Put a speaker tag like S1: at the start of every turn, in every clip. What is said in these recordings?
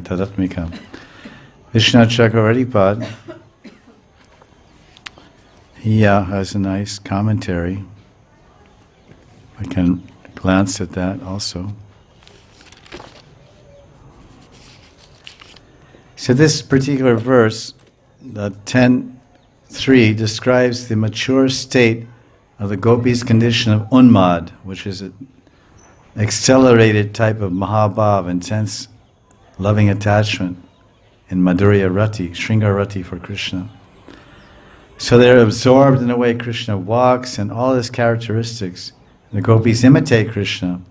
S1: Tadatmika. Vishnu Chakravartipad, he has a nice commentary. I can glance at that also. So this particular verse, the 10.3, describes the mature state of the gopis' condition of unmad, which is an accelerated type of mahabhav, intense loving attachment in Madhurya Rati, Shringar Rati for Krishna. So they're absorbed in the way Krishna walks and all his characteristics. The gopis imitate Krishna.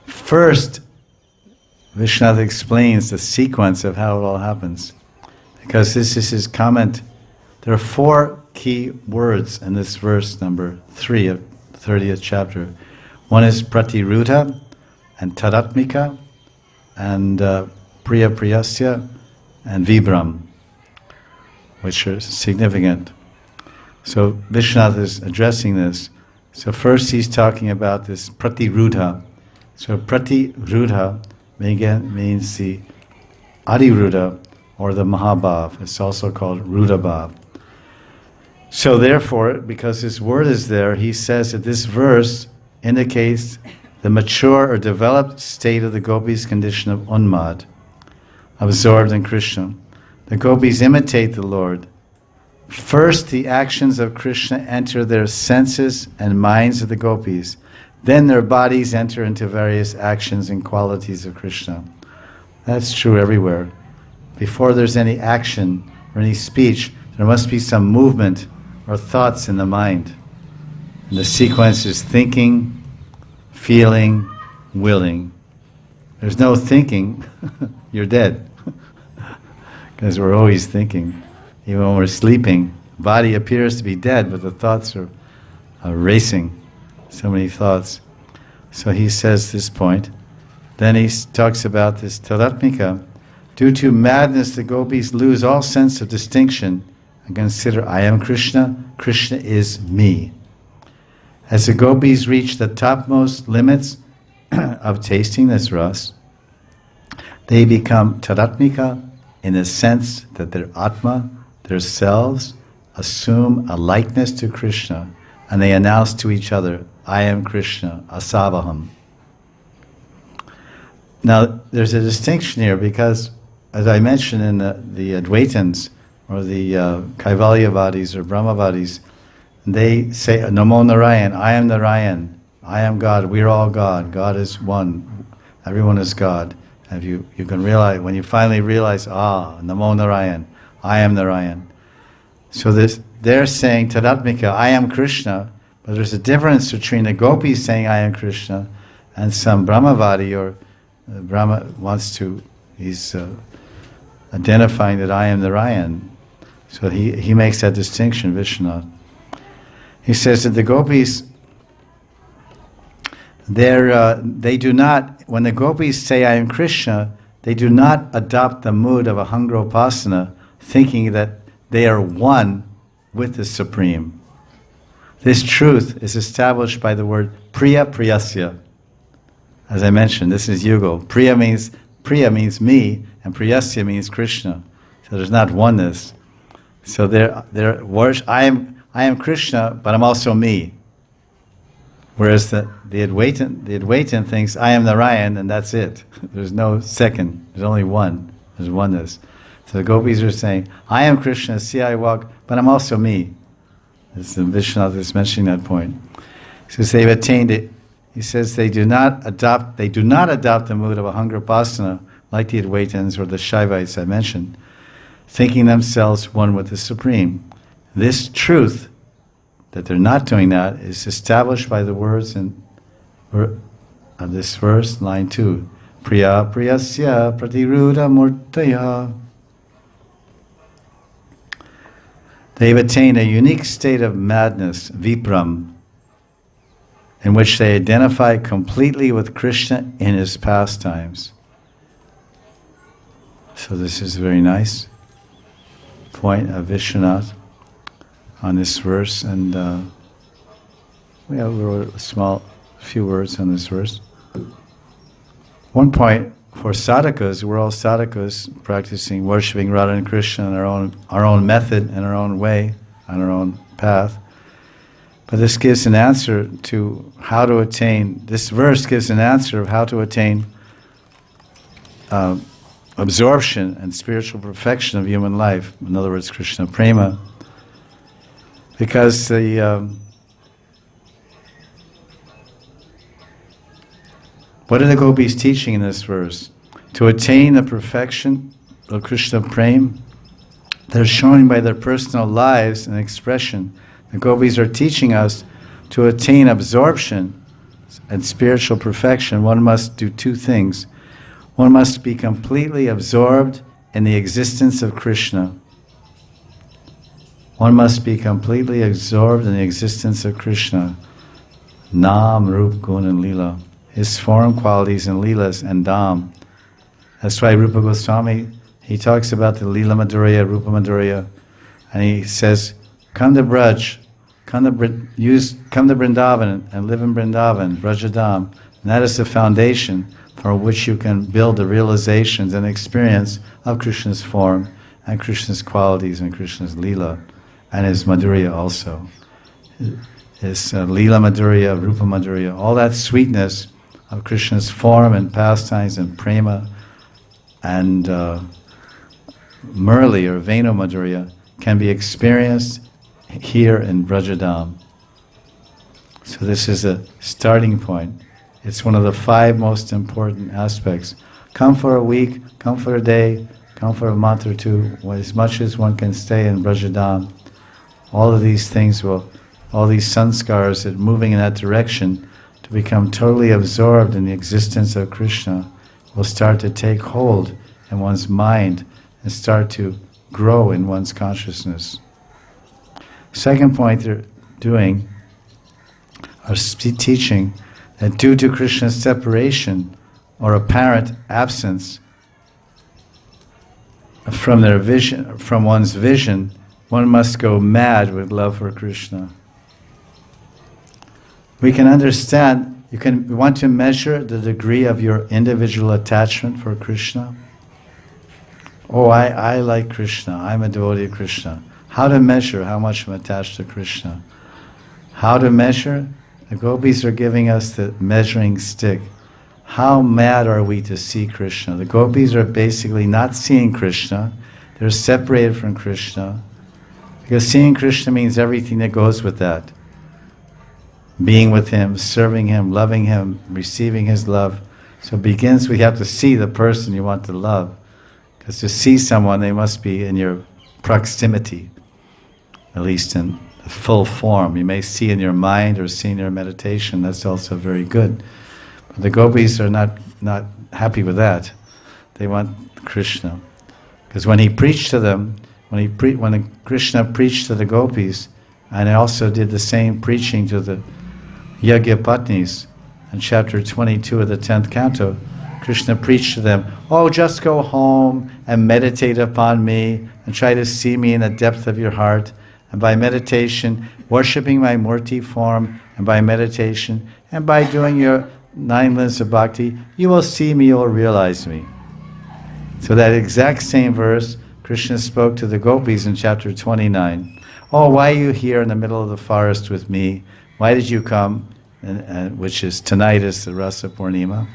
S1: First, Vishwanath explains the sequence of how it all happens. Because this is his comment. There are 4 key words in this verse number 3 of the 30th chapter. One is pratirudha and tadatmika and priya priyasya and vibram, which are significant. So Vishwanath is addressing this. So first he's talking about this pratirudha. So pratirudha means the adiruddha or the mahabhav. It's also called rudabhav. So therefore, because this word is there, he says that this verse indicates the mature or developed state of the gopis' condition of unmad, absorbed in Krishna. The gopis imitate the Lord. First, the actions of Krishna enter their senses and minds of the gopis. Then their bodies enter into various actions and qualities of Krishna. That's true everywhere. Before there's any action or any speech, there must be some movement or thoughts in the mind. And the sequence is thinking, feeling, willing. There's no thinking, you're dead. Because we're always thinking. Even when we're sleeping, the body appears to be dead, but the thoughts are racing. So many thoughts. So he says this point. Then he talks about this tadatmika. Due to madness, the gopis lose all sense of distinction and consider, I am Krishna, Krishna is me. As the gopis reach the topmost limits of tasting this ras, they become tadatmika in the sense that their atma, their selves, assume a likeness to Krishna, and they announce to each other, I am Krishna, asavaham. Now, there's a distinction here because, as I mentioned in the Advaitins, or the Kaivalyavadis or Brahmavadis, they say, Namo Narayan, I am Narayan, I am God, we're all God, God is one, everyone is God. And you can realize, when you finally realize, Namo Narayan, I am Narayan. So they're saying, Tadatmika, I am Krishna, but there's a difference between the gopis saying, I am Krishna, and some Brahmavadi, or Brahma wants to, he's identifying that I am Narayan. So he makes that distinction, Vishwanath. He says that the gopis, they do not, when the gopis say I am Krishna, they do not adopt the mood of a Ahangropasana, thinking that they are one with the Supreme. This truth is established by the word priya priyasya. As I mentioned, this is yugal. Priya means me, and priyasya means Krishna. So there's not oneness. So I am Krishna, but I'm also me. Whereas the Advaitin thinks I am Narayan, and that's it. There's no second. There's only one. There's oneness. So the gopis are saying, I am Krishna, see I walk, but I'm also me. Vishwanath is mentioning that point. He says they've attained it. He says they do not adopt the mood of Ahangropasana like the Advaitins or the Shaivites I mentioned, thinking themselves one with the Supreme. This truth, that they're not doing that, is established by the words of this verse, line 2. Priya priyasya pratirudha murtaya. They've attained a unique state of madness, vibram, in which they identify completely with Krishna in his pastimes. So this is a very nice point of Vishwanath on this verse, and we wrote a few words on this verse. One point for sadhakas, we're all sadhakas practicing, worshipping Radha and Krishna in our own method, in our own way, on our own path. But this gives an answer to how to attain, this verse gives an answer of how to attain absorption and spiritual perfection of human life. In other words, Krishna Prema. Because what are the gopis teaching in this verse? To attain the perfection of Krishna Prema, they're showing by their personal lives and expression. The gopis are teaching us to attain absorption and spiritual perfection, one must do two things. One must be completely absorbed in the existence of Krishna. One must be completely absorbed in the existence of Krishna. Nam, Rup, Gun, and Lila. His form, qualities, and Lilas, and Dham. That's why Rupa Goswami, he talks about the Lila Madhurya, Rupa Madhurya, and he says, come to Braj, come to Vrindavan and live in Vrindavan, Brajadam. And that is the foundation for which you can build the realizations and experience of Krishna's form and Krishna's qualities and Krishna's Lila and his Madhurya also. His Lila Madhurya, Rupa Madhurya, all that sweetness of Krishna's form and pastimes and prema and Murli or Venu Madhurya can be experienced here in Brajadam. So this is a starting point. It's one of the 5 most important aspects. Come for a week, come for a day, come for a month or 2, as much as one can stay in Brajadam. All of these things all these sanskars that moving in that direction to become totally absorbed in the existence of Krishna will start to take hold in one's mind and start to grow in one's consciousness. Second point they're doing, are teaching that due to Krishna's separation or apparent absence from their vision, from one's vision, one must go mad with love for Krishna. We can understand, you want to measure the degree of your individual attachment for Krishna. Oh, I like Krishna, I'm a devotee of Krishna. How to measure how much I'm attached to Krishna? How to measure? The gopis are giving us the measuring stick. How mad are we to see Krishna? The gopis are basically not seeing Krishna. They're separated from Krishna. Because seeing Krishna means everything that goes with that. Being with Him, serving Him, loving Him, receiving His love. So it begins, we have to see the person you want to love. Because to see someone, they must be in your proximity, at least in full form. You may see in your mind or see in your meditation, that's also very good. But the gopis are not happy with that. They want Krishna. Because when he preached to them, when Krishna preached to the gopis, and he also did the same preaching to the Yagyapatnis in chapter 22 of the 10th canto, Krishna preached to them, oh, just go home and meditate upon me and try to see me in the depth of your heart. And by meditation, worshipping my Murti form, and by meditation, and by doing your 9 lilas of bhakti, you will see me, you will realize me. So that exact same verse, Krishna spoke to the gopis in chapter 29. Oh, why are you here in the middle of the forest with me? Why did you come? And which is, tonight is the Rasa Purnima.